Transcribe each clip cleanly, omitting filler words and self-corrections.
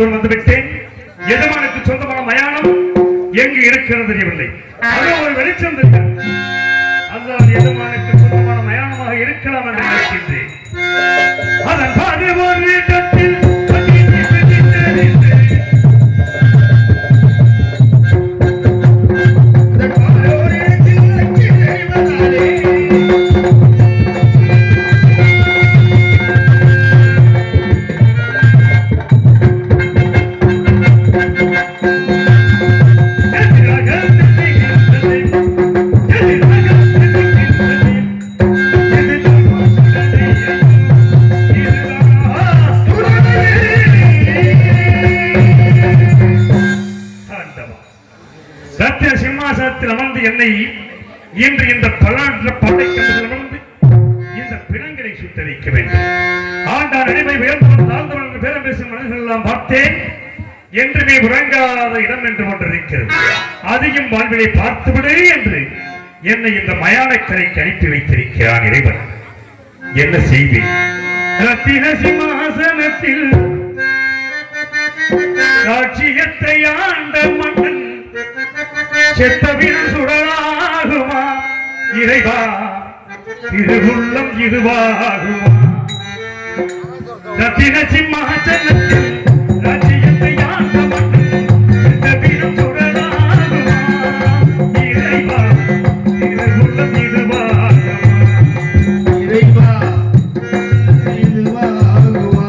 தூரம் வந்துவிட்டேன். எஜமானுக்கு சொந்தமான மயானம் எங்கு இருக்கிறது தெரியவில்லை. அது ஒரு வெளிச்சம் தெரியும். அதுதான் எஜமானுக்கு சொந்தமான மயானமாக இருக்கலாம் என்று நினைக்கின்றேன். அதன் பாதி ஒரு வீட்டத்தில் என்னை இன்று இந்த பலாற்ற படைக்கின்ற இந்த பிணங்களை சுட்டரிக்க வேண்டும். ஆண்டான் நினைவை உயர்ந்தவன் பேரம் பேசும் மனிதர்கள் எல்லாம் பார்த்தேன். என்றுமே உறங்காத இடம் என்று ஒன்றிருக்கிறது. அதையும் வாழ்விலை பார்த்துவிடு என்று என்னை இந்த மயானக்கரைக்கு அனுப்பி வைத்திருக்கிறான் இறைவன். என்ன செய்வேன்? ரத்தின சிம்மாசனத்தில் ராட்சியத்தை ஆண்ட மன்னன் செத்தவின் சுடராகுமா இறைவா, திருவுள்ளம் இதுவாகுமா? ரத்தின சிம்மாசனத்தில் ராஜ்யத்தை ஆண்ட மன்னன் செத்தவின் சுடராகுமா இறைவா, திருவுள்ளம் இதுவாகுமா? இறைவா, இதுவாகுமா?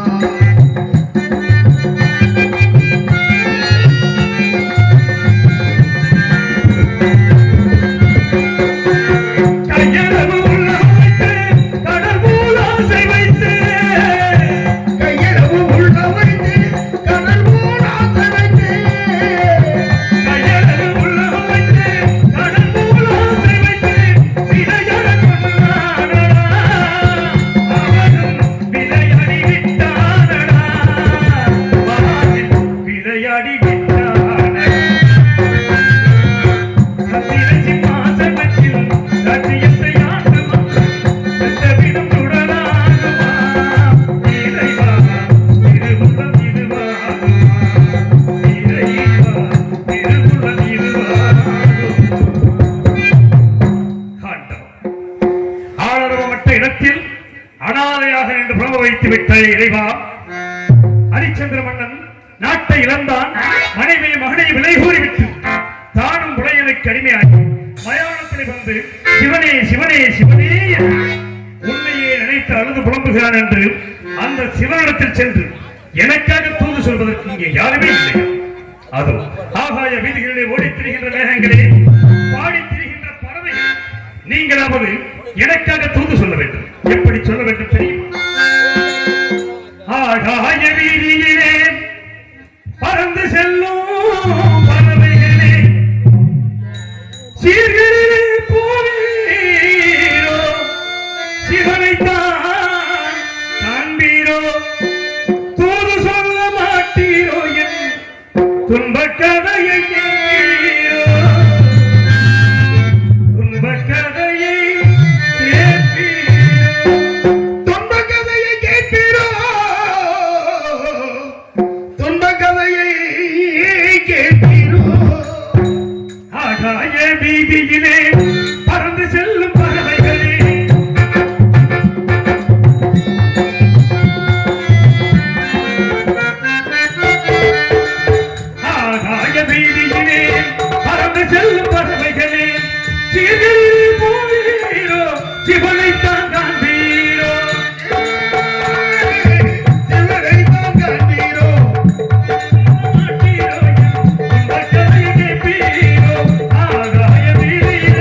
இறைவா, ஹரிச்சந்திர மன்னன் நாட்டை இழந்தான். மனைவியை மகனை விலை கூறிவிட்டு தானும் புலையனுக்கு அடிமையாகி மயானத்தில் வந்து சிவனே சிவனே சிவனே உன்னையே நினைத்து அழுது புலம்புகிறான் என்று அந்த சிவனிடத்தில் சென்று எனக்காக தூது சொல்வதற்கு இங்கே யாருமே இல்லை. அதோ ஆகாய வீதிகளிலே ஓடித் திரிகின்ற மேகங்களே, பாடித் திரிகின்ற பறவைகள், நீங்களாவது எனக்காக தூது சொல்ல வேண்டும். எப்படி சொல்ல வேண்டும் தெரியுமா? ஆகாய வீதியிலே பறந்து செல்லும் பறவைகளே, சீர்களிலே போவீரோ, சிவனைத்தான் காண்பீரோ, தூது சொல்ல மாட்டீரோ, என் துன்பக் கதையை கேட்பீரோ, துன்பக் கதையை வீதியிலே பறந்து செல்லும் பறவைகளே, ஆகாய வீதியிலே பறந்து செல்லும் பறவைகளே, சீர்களில் போவீரோ, சிவனைத்தான் காண்பீரோ, சிவனைத்தான் காண்பீரோ, மாட்டீரோ, இந்த கதையை கேட்பீரோ. ஆகாய வீதியிலே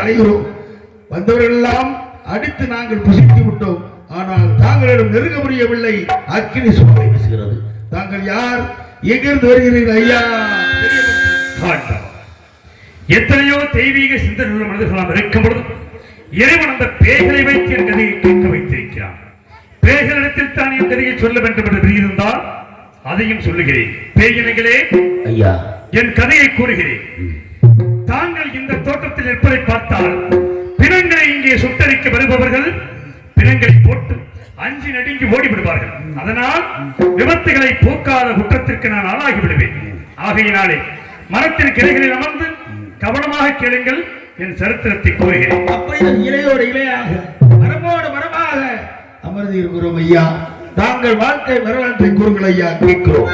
அலைகிறோம். வந்தவர்கள் எல்லாம் அடித்து நாங்கள் புசித்து விட்டோம். ஆனால் தாங்களிடம் நெருங்க முடியவில்லை. அக்கினி சுமை வீசுகிறது. தாங்கள் யார்? எங்கிருந்து வருகிறீர்கள் ஐயா? எத்தனையோ தெய்வீக சிந்தனையுள்ள மனிதர்களாம் இருக்கும் பொழுது இறைவன் அந்த பேய்களை வைத்து என் கதையை கேட்க வைத்திருக்கிறான். பேய்களிடத்தில் தான் என் கதையை சொல்ல வேண்டும் என்று இருந்தால் அதையும் சொல்லுகிறேன். பேயினங்களே ஐயா, என் கதையை கூறுகிறேன். தாங்கள் இந்த தோட்டத்தில் இருப்பதை பார்த்தால் பிணங்களை இங்கே சுட்டரிக்க வருபவர்கள் பிணங்களை போட்டு அஞ்சி நடுங்கி ஓடிவிடுவார்கள். அதனால் விபத்துகளை போக்காத குற்றத்திற்கு நான் ஆளாகி விடுவேன். ஆகையினாலே மரத்தின் கிளைகளில் அமர்ந்து கவனமாக கேளுங்கள். என் சரித்திரத்தை கூறுகிறேன். அப்படி இலையோடு இலையாக மரமோடு மரமாக அமர்ந்து இருக்கிறோம் ஐயா. தாங்கள் வாழ்க்கை வரலாற்றை கூறுங்கள் ஐயா, கேட்கிறோம்.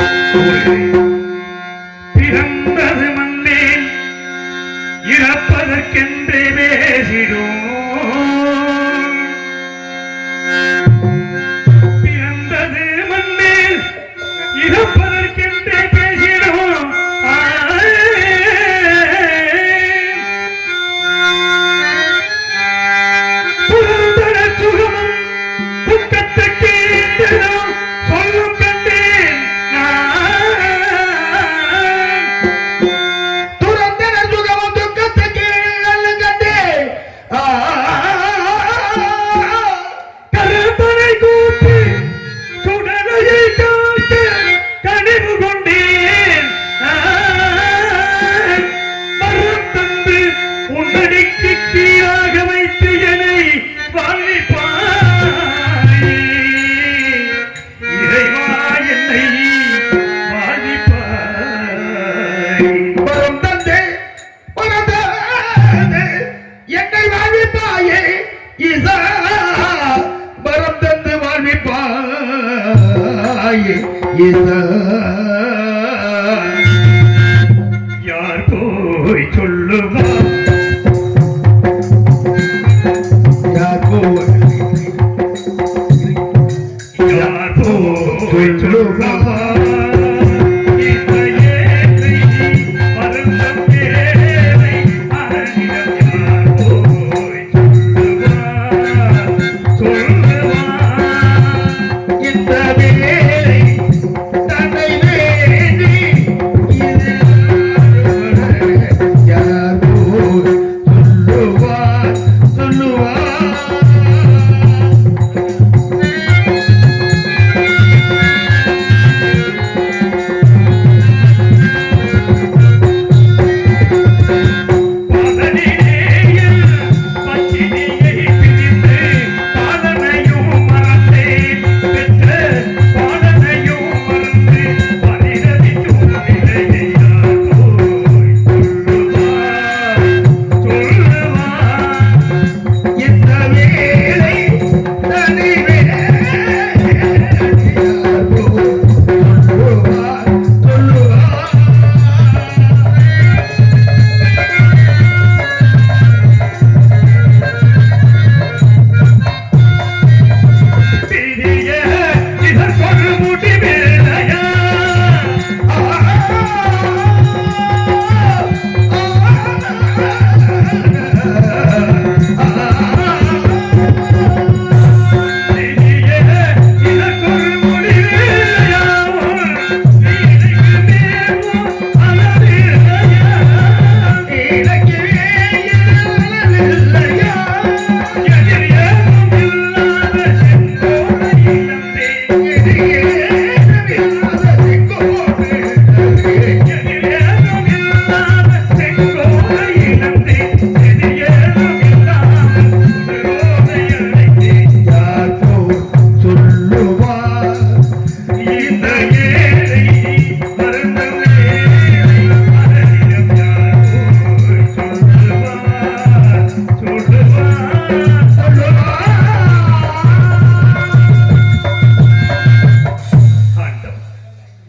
பிறந்தது மண்ணில் இறப்பதற்கென்றே பேசிடும். பிறந்தது மண்ணில் இறப்பதற்கென்றே பேசிடும். சொல்லும் கண்டேன் துறந்தன சுகமும் துக்கத்துக்கு கண்டே கருத்தனை கூட்டி சுடலையை காட்டு கனிவு கொண்டேன். மரம் தந்து உன்னடிக்கு கீழாக வைத்து என்னை வாழ்விப்பாய். இறைவா என்னை வாழ்விப்பாய். மரம் தந்தே என்னை வாழ்விப்பாயே ஈசா. மரம் தந்து வாழ்விப்பாயே ஈசா. யார் போய் சொல்லுவார்? யார் போய் யார் போய் சொல்லுவார்?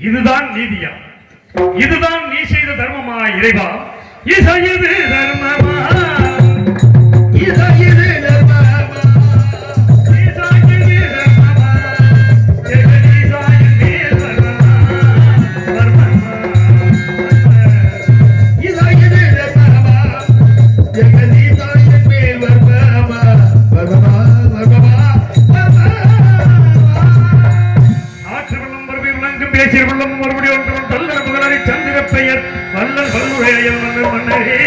இதுதான் நீதியா? இதுதான் நீ செய்த தர்மமா இறைவா? இசையது தர்மமா? இசையது தர்மமா? இசையது தர்மமா? ஜெகதீசாயின் மேல் தர்மமா? தர்மமா? இசையது தர்மமா? ஜெகதீசாயின் பேசிய உள்ளம் மறுபடியும் ஒன்றவன் தல்லற புகழரை சந்திர பெயர் வல்லல் வல்லுரையல் மன்னர் மன்னரே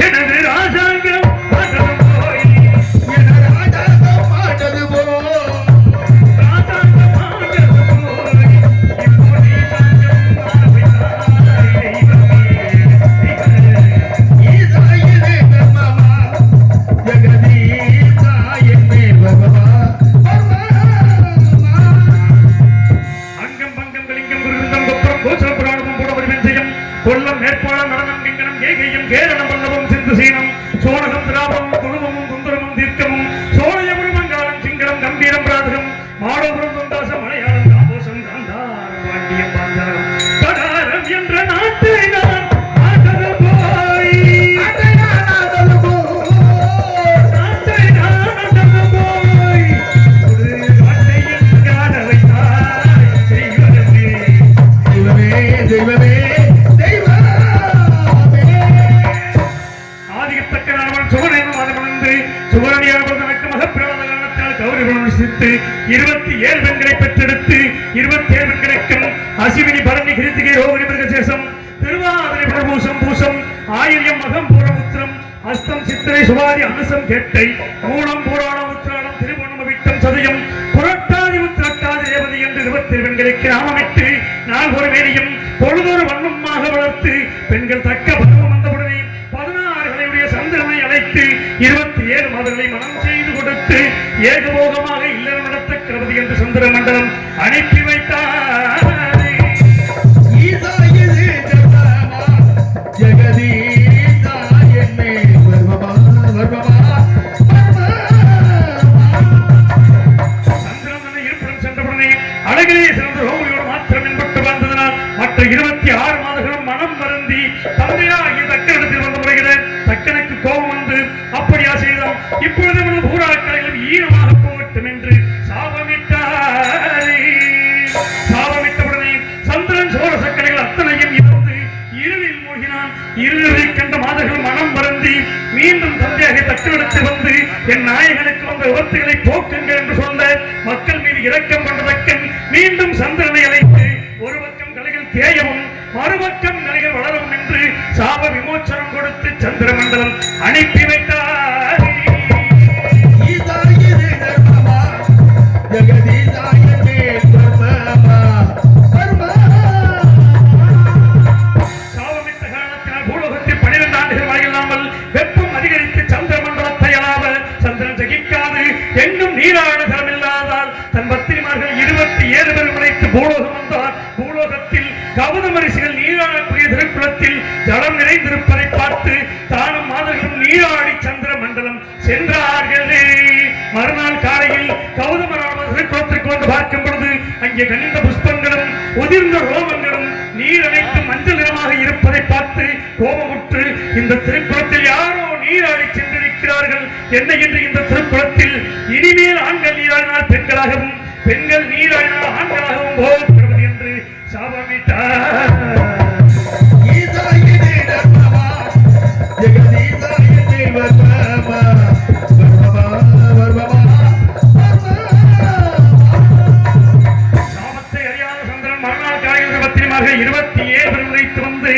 எனது ராஜாங்கம் ஆட்டது போய் எனது ராஜாங்கம் ஆட்டது போய் ராஜாங்கம் ஆட்டது போய் இப்போ நீ சாங்கம் ஆரம்பித்தாய் ஈசாயிலே தர்மமா ஜெகதீசாயிலே பகவா அங்கம் பங்கம் கலிங்கம் குருந்தம் கொப்பரம் கோச்சர புராணமும் போடவரி வெஞ்சயம் கொல்லம் மேற்பாளம் நடனம் கிங்கனம் கேகையும் கேரளம் வல்லவம் சிந்து சீனம் சோழகம் திராபமும் குழுமமும் குந்தரமும் தீர்க்கமும் சோழையபுரம் மங்காளம் சிங்களம் கம்பீரம் ராதகம் மாடபுரம் தொண்டாசம் மலையாளம் தாபோசம் காந்தாரம் பாண்டியம் பாஞ்சாரம் கடாரம் என்ற நாட்டை நான் ஆட்டது போய் நாட்டை நான் ஆட்டது போய் ஒரு நாட்டை எங்காட வைத்தாய் செய்வதற்கு தெய்வமே தெய்வமே தெய்வமே ஆதிக்கத்தக்க நாவல் சுவரேனும் மதமணந்து சுவரணியானவர் தனக்கு மகப்பிரவாத காரணத்தால் கௌரவம் சித்து 27 பெண்களை பெற்றெடுத்து 27 பெண்களுக்கும் அசிவினி பரணி கிருத்திகை ரோகிணி மிருகசேஷம் திருவாதிரை பிரபூசம் பூசம் ஆயிரியம் மகம் பூரம் உத்திரம் அஸ்தம் சித்திரை சுவாதி அனுசம் கேட்டை மூலம் புராணம் உத்திராடம் திருவண்ணம் விட்டம் சதயம் புரட்டாதி உத்திரட்டாதி ரேவதி என்று 27 பெண்களுக்கு நாமமிட்டு நால்வொரு வேலையும் பொழுதொரு வண்ணமாக வளர்த்து பெண்கள் தக்க பருவம் வந்தவுடனே 16 சந்திரனை அழைத்து 27 மாதங்களை மனம் செய்து கொடுத்து ஏகபோகமாக இல்லறம் நடத்த கிரபதி என்று சந்திர மண்டலம் அனுப்பி வைத்தார் ஈசாயிலே தர்மமா ஜெகதீசாயிலே பகவா சந்திரன் இருப்பிடம் சென்றவுடனே அழகிலே சிறந்த ரோகியோடு மாத்திரம் என்பட்டு வாழ்ந்ததனால் மற்ற 26 மாதங்களும் மனம் வருந்தி தந்தையாகிய தக்கனிடத்தில் வந்து முறைகிறேன் தக்கனுக்கு கோபம் வந்து அப்படியா செய்தோம் இப்பொழுது நமது பூராக்களிலும் ஈரமாக போகட்டும் என்று சாபமிட்டவுடனே சந்திரன் சோழ சக்கரைகள் அத்தனையும் இறந்து இருளில் மூழ்கினான் இருளை கண்ட மாதர்கள் மனம் வருந்தி மீண்டும் தந்தையாக தக்கனிடத்தில் வந்து என் நாயகனுக்கு வந்த விபத்துகளை போக்குங்கள் என்று சொல்ல மக்கள் மீது இரக்கம் கொண்ட தக்கன் மீண்டும் சந்திரனை அழைத்து ஒரு பக்கம் கலைகள் தேயவும் மறுபக்கம் கலைகள் வளரவும் என்று சாப விமோச்சனம் கொடுத்து சந்திர மண்டலம் அனுப்பி வைத்தார் ஈசாயிலே தர்மமா ஜெகதீசாயிலே பகவா சாபமிட்ட காரணத்தினால் பூலோகத்தில் 12 ஆண்டுகள் வரையில்லாமல் வெப்பம் அதிகரித்து சந்திர மண்டலத்தை அளாவ சந்திரன் ஜகிக்காது எங்கும் நீராட தரமில்லாதால் தன் பத்திரிமார்கள் 27 பேர் உழைத்து பூலோகம் வந்தார் பூலோகத்தில் கௌதம ரிஷிகள் நீராடக்கூடிய திருக்குளத்தில் ஜலம் நிறைந்திருப்பதை பார்த்து தானும் மாதர்களும் நீராடி சந்திர மண்டலம் சென்றார்களே மறுநாள் காலையில் கௌதமராமர் திருக்குளத்திற்கு வந்து பார்க்கும் பொழுது அங்கே கனிந்த புஷ்பங்களும் உதிர்ந்த ரோமங்களும் நீர் அனைத்து மஞ்சள் நிறமாக இருப்பதை பார்த்து கோபமுற்று இந்த திருக்குளத்தில் யாரோ நீராடி சென்றிருக்கிறார்கள் என்ன என்று இந்த திருக்குளத்தில் இனிமேல் ஆண்கள் நீராடினால் பெண்களாகவும் பெண்கள் நீராடினால் ஆண்களாகவும் போகிறது என்று சாபமிட்டார் ஈசாயிலே தர்மமா ஜெகதீசாயிலே பகவா சாபத்தை அறியாத சந்திரன் மறுநாள் காலையில் பத்திரமாக 27 பேர் உழைத்து வந்து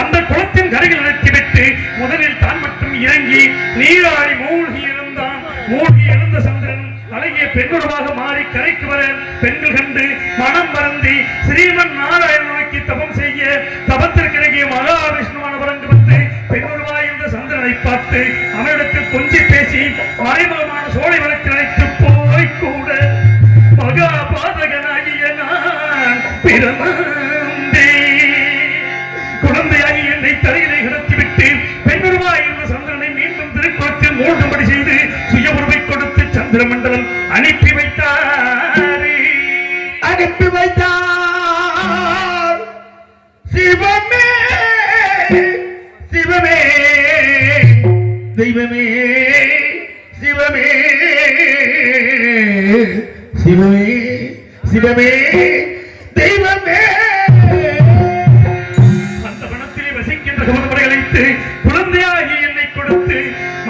அந்த குளத்தின் கரையில் நிறுத்திவிட்டு முதலில் தான் மட்டும் இறங்கி நீராடி மூழ்கி எழுந்த சந்திரன் அழகிய பெண்ணுருவாக மாறி கரைக்கு வர பெண்கள் கண்டு மனம் மறந்தி ஸ்ரீமன் நாராயண நோக்கி தபம் செய்ய தபத்திற்கிறங்கிய மகாவிஷ்ணுவானவர் அங்கு வந்து பெண்ணுருவாய் இருந்த சந்திரனை பார்த்து அவனிடத்தில் கொஞ்சி பேசி மறைமுகமான சோலை வழக்கில் அழைத்து போய் கூட மகாபாதகனாகிய நான் பிறந்தே குழந்தையாகி என்னை தரையிலே கிடத்திவிட்டு பெண்ணுருவாய் இருந்த சந்திரனை மீண்டும் திருக்குளத்தில் மூழ்கும்படி செய்து சுய உருவை கொடுத்து சந்திர மண்டலம் அனுப்பி வைத்தார் சிவமே சிவமே தெய்வமே சிவமே சிவமே சிவமே தெய்வமே அந்த வனத்திலே வசிக்கின்ற கௌதமரை அழைத்து குழந்தையாகி என்னை கொடுத்து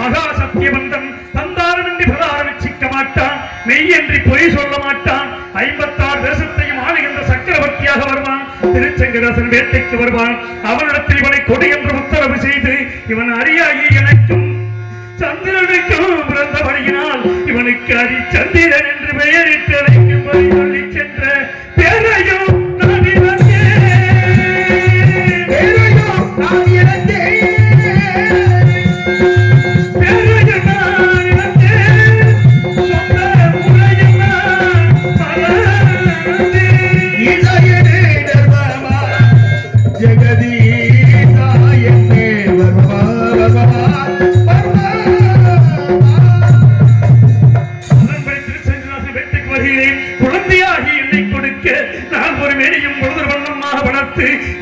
மகா சத்தியவந்தன் தந்தாரம் என்று பிரதாரம் சிக்க மாட்டான் மெய்யன்றி பொய் சொல்ல மாட்டான். 56 தேசத்தையும் ஆளுகின்ற சக்கரவர்த்தியாக வருவான். திருச்செங்கதாசன் வேட்டைக்கு வருவான். அவனிடத்தில் இவனை கொடு என்று உத்தரவு செய்து, இவன் அறியாயி எனக்கும் சந்திரனுக்கும் பிறந்தபடியினால் இவனுக்கு அரிச்சந்திரன் என்று பெயரிட்டு அழைக்கும்படி சொல்லி சென்ற பேரையும் நான் இழந்தேன்.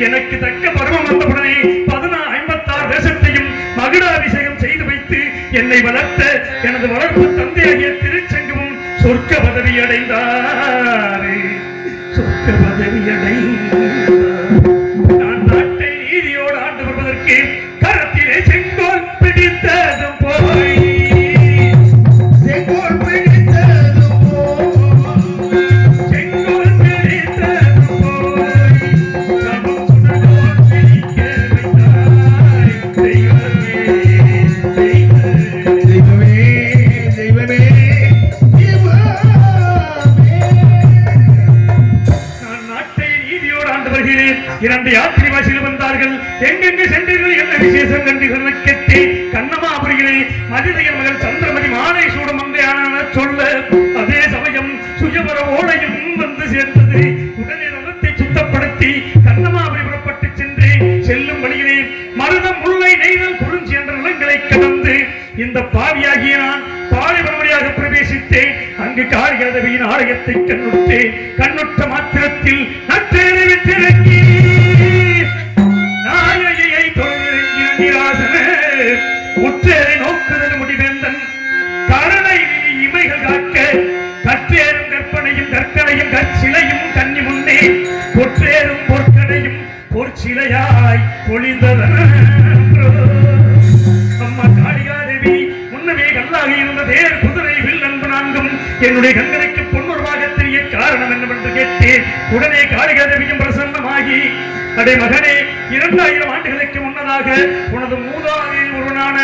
எனக்கு தக்க பருவம் வந்தவுடனே 56 தேசத்தையும் மகுடாபிஷேகம் செய்து வைத்து என்னை வளர்த்த எனது வளர்ப்பு தந்தையாகிய திருச்செங்குவும் சொர்க்க பதவி அடைந்தார். சொர்க்க பதவி அடைந்தார். நான் நாட்டை நீதியோடு ஆண்டு வருவதற்கு கரத்திலே செங்கோல் பிடித்ததும் போய் இரண்டு யாத்திரிவாசிகள் வந்தார்கள். எங்கெங்கு சென்றீர்கள் என்ன விசேஷம் கண்டுகள் கேட்டேன். கண்ணமாபுரியிலே மதிதையின் மகள் சந்திரமதி மாலை சூடும் மங்கையான சொல்ல அதே சமயம் சுயவர ஓடையும் வந்து சேர்ந்தது. உடனே ரதத்தை சுத்தப்படுத்தி கண்ணமாபுரி புறப்பட்டு சென்று செல்லும் வழியிலே மருதம் முல்லை நெய்தல் குறிஞ்சி என்ற நிலங்களை கடந்து இந்த பாவியாகிய நான் பாலைவனவழியாக பிரவேசித்தேன். அங்கு காளிகாதேவியின் ஆலயத்தை கண்ணுற்றேன். கண்ணுற்ற மாத்திரத்தில் நற்றேறி விட்டிறங்கி நாயகியை தொழிலிறங்கிய நிராசன உற்றேரை நோக்குதல் முடிவேந்தன் கருணை இமைகள் காக்க கற்றேறும் கற்பனையும் கற்கனையும் கற்சிலையும் கன்னி முன்னே பொற்றேறும் பொற்கனையும் பொற்சிலையாய் பொழிந்ததன். அம்மா காளிகாதேவி முன்னமே கல்லாக இருந்த தேர் குதிரை வில் அன்பு நான்கும் என்னுடைய கண்களுக்கு பொன்னுருவாக தெரிய காரணம் என்னவென்று கேட்டேன். உடனே காளிகாதேவியும் பிரசன்னமாகி, அடே மகனே, 2000 ஆண்டுகளுக்கு முன்னதாக உனது மூதாதையில் ஒருவனான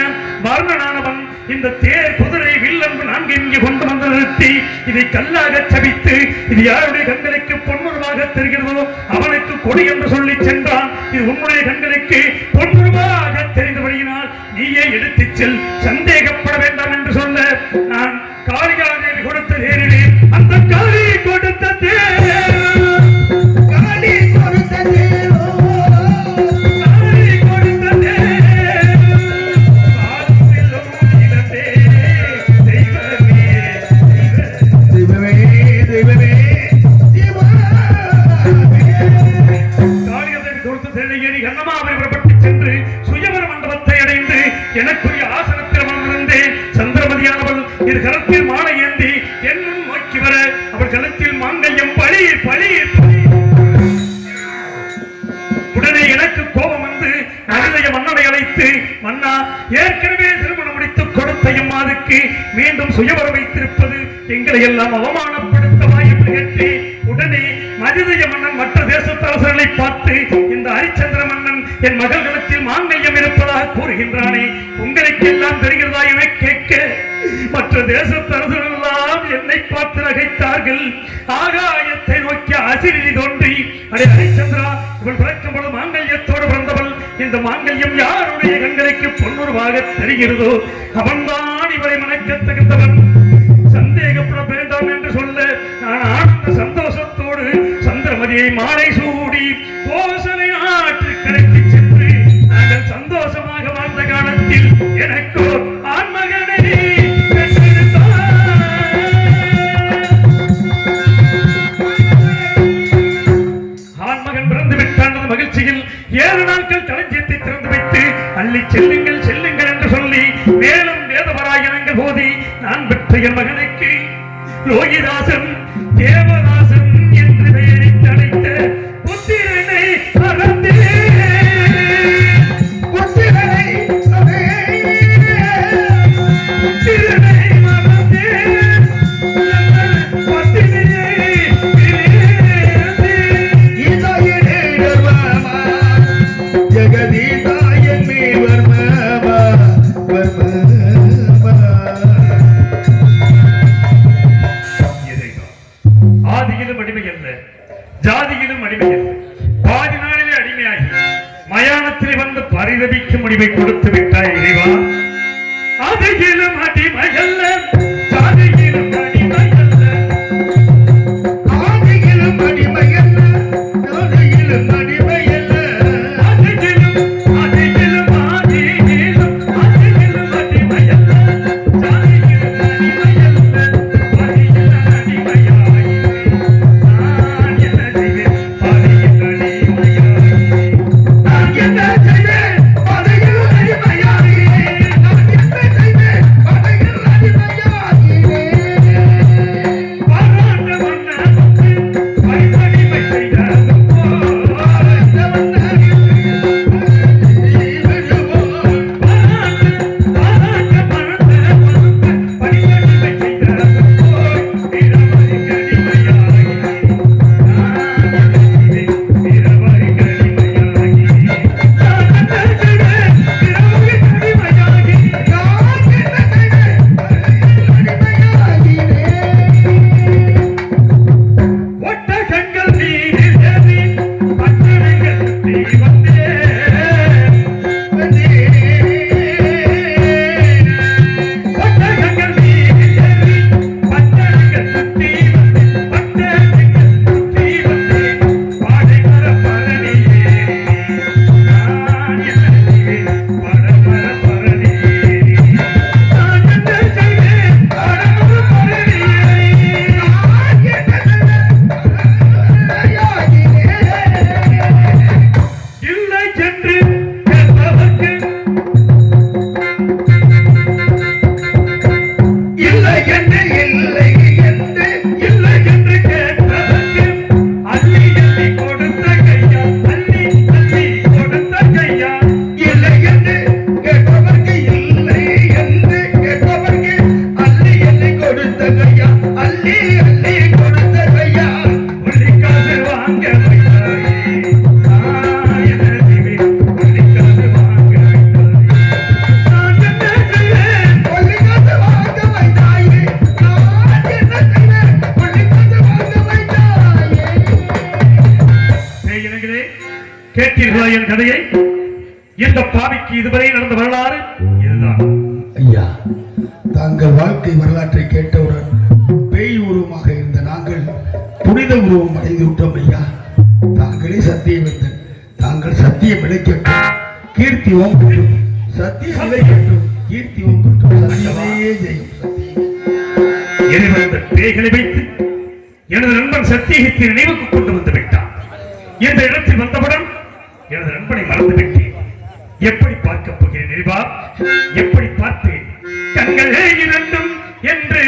வர்ணனானவன் இந்த தேர் குதிரை வில்லன்பு நான்கு இங்கே கொண்டு வந்து நிறுத்தி இதை கல்லாக சபித்து இது யாருடைய கண்களுக்கு பொன்னுருவாக தெரிகிறதோ அவனுக்கு கொடி என்று சொல்லி சென்றான். இது உன்னுடைய கண்களுக்கு பொன்னுருவாக தெரிந்தபடியினால் நீயே எடுத்துச் செல், சந்தேகப்பட வேண்டாம் என்று சொல்ல நான் காளிகாதேவி கொடுத்த தேரிலே அந்த காளி கொடுத்த தேர் எனக்குரிய ஆசனத்தில் அமர்ந்திருந்தேன். சந்திரமதியானவள் இரு கரத்தில் மாலை ஏந்தி என் முன் நோக்கி வர அவள் கழுத்தில் மாங்கல்யம் பழி பழி பழி. உடனே எனக்கு கோபம் வந்து மனிதைய மன்னனை அழைத்து, மன்னா, ஏற்கனவே திருமணம் முடித்துக் கொடுத்த எம்மாதுக்கு மீண்டும் சுயவர வைத்திருப்பது எங்களை எல்லாம் அவமானப்படுத்தவா என்று கேட்டேன். உடனே மனிதைய மன்னன் மற்ற தேசத்தரசர்களை பார்த்து, இந்த ஹரிச்சந்திர மன்னன் என் மகள்களத்தில் மாங்கல்யம் இருப்பதாக கூறுகின்றானே, உங்களுக்கு எல்லாம் தெரிகிறதா என கேட்க மற்ற தேசத்தரசர்கள் எல்லாம் என்னை பார்த்து நகைத்தார்கள். ஆகாயத்தை நோக்கி அசிரி தோன்றி, அடே ஹரிச்சந்திரா, இவள் பிறக்கும் பொழுது மாங்கல்யத்தோடு பிறந்தவள். இந்த மாங்கல்யம் யாருடைய கண்களுக்கு பொன்னுருவாக தெரிகிறதோ அவன்தான் இவரை மணக்க தகுந்தவன், சந்தேகப்பட வேண்டாம் என்று சொல்ல நான் ஆனந்த சந்தோஷத்தோடு சந்திரமதியை மாலை சூடி கோசலை ஆற்று கரைக்கு சென்று நாங்கள் சந்தோஷமாக வாழ்ந்த காலத்தில் எனக்கோ ஆண்மகனை ஆண்மகன் பிறந்து விட்டான். மகிழ்ச்சியில் 7 நாட்கள் களஞ்சியத்தை திறந்து வைத்து அள்ளி செல்லுங்கள் செல்லுங்கள் என்று சொல்லி மேலும் வேதபராயணங்கள் போதி நான் பெற்ற என் மகனுக்கு லோகிதாசன் தேவதாசன் என்று பெயரிட்டு அழைத்த புத்திரனை மறந்தே ஜாதியிலும் அடிமை அல்ல, பாதி நாளிலே அடிமையாகி மயானத்திலே வந்து பரிதபிக்கும் முடிவை கொடுத்து விட்டாய் இறைவா. அதையிலும் அடிமை அல்ல, ஜாதியிலும் அடிமை அல்ல, ஆதியிலும் அடிமை அல்ல, ஜாதியிலும் அடிமை அல்ல, அதையிலும் அதையிலும் ஆதியிலும் அதையிலும் அடிமை அல்ல, ஜாதியிலும் அடிமை அல்ல, பரியில் அடிமையாகி நான் என்ன செய்வேன், பரியில் அடிமையாகி நான் என்ன செய்வேன் படையில் அடிமையாகிறேன், நான் என்ன செய்வேன் படையில் அடிமையாகிறேன். பாராட்ட மன்னனுக்கு பரிதடிமை செய்ததும் போல், பாராட்ட மன்னனுக்கு பரிதடிமை செய்ததும் போல், பிறவருக்கு அடிமையாகி நான் என்ன செய்வேன், பிறவருக்கு அடிமையாகி நான் என்ன செய்வேன், பிறவருக்கு அடிமையாகி ஒட்டகங்கள் நீரில் ஏறி பட்டணங்கள் சுற்றி வந்தேன், ஒட்டகங்கள் நீரில் ஏறி பட்டணங்கள் சுற்றி வந்தேன், பட்டணங்கள் சுற்றி வந்தேன், பாடைமர பரணியே நான் என்ன செய்வேன், படமர பரணியே நான் என்ன செய்வேன், படமர பரணியே இல்லை என்று கேட்பவர்க்கு இல்லை என்று இல்லை என்று இல்லை என்று கேட்பவர்க்கு அள்ளி அள்ளி கொடுத்த கையா, அள்ளி அள்ளி கொடுத்த கையா, இல்லை என்று கேட்பவர்க்கு இல்லை என்று கேட்பவர்க்கு அள்ளி அள்ளி கொடுத்த கையா, அள்ளி அள்ளி கொடுத்த கையா. உள்ளிக்காசு வாங்க வைத்தாயே நான் என்ன செய்வேன், உள்ளிக்காசு வாங்க வைத்தாயே நான் என்ன செய்வேன். கொள்ளிக்காசு வாங்க வைத்தாயே, நான் என்ன செய்வேன் கொள்ளிக்காசு வாங்க வைத்தாயே. நேயர்களே, கேட்டீர்களா என் கதையை? இந்த பாவிக்கு இதுவரை நடந்த வரலாறு இதுதான். ஐயா, தாங்கள் வாழ்க்கை வரலாற்றை கேட்டவுடன் பேய் உருவமாக இருந்த நாங்கள் புனித உருவம் அடைந்து விட்டோம் ஐயா. தாங்களே சத்தியவந்தன், தாங்கள் சத்தியம் விளைக்கட்டும், கீர்த்தி ஓங்கட்டும், சத்தியம் விளைக்கட்டும், கீர்த்தி ஓங்கட்டும், சத்தியமே ஜெயம், சத்தியம். இறைவன் இந்த பேய்களை வைத்து எனது நண்பன் சத்தியத்தை நினைவுக்கு கொண்டு வந்து விட்டான். இந்த இடத்தில் வந்தவுடன் எனது நண்பனை மறந்து விட்டேன். எப்படி பார்க்கப் போகிறேன் இறைவா, எப்படி பார்ப்பேன்? கண்களே இரண்டும் என்று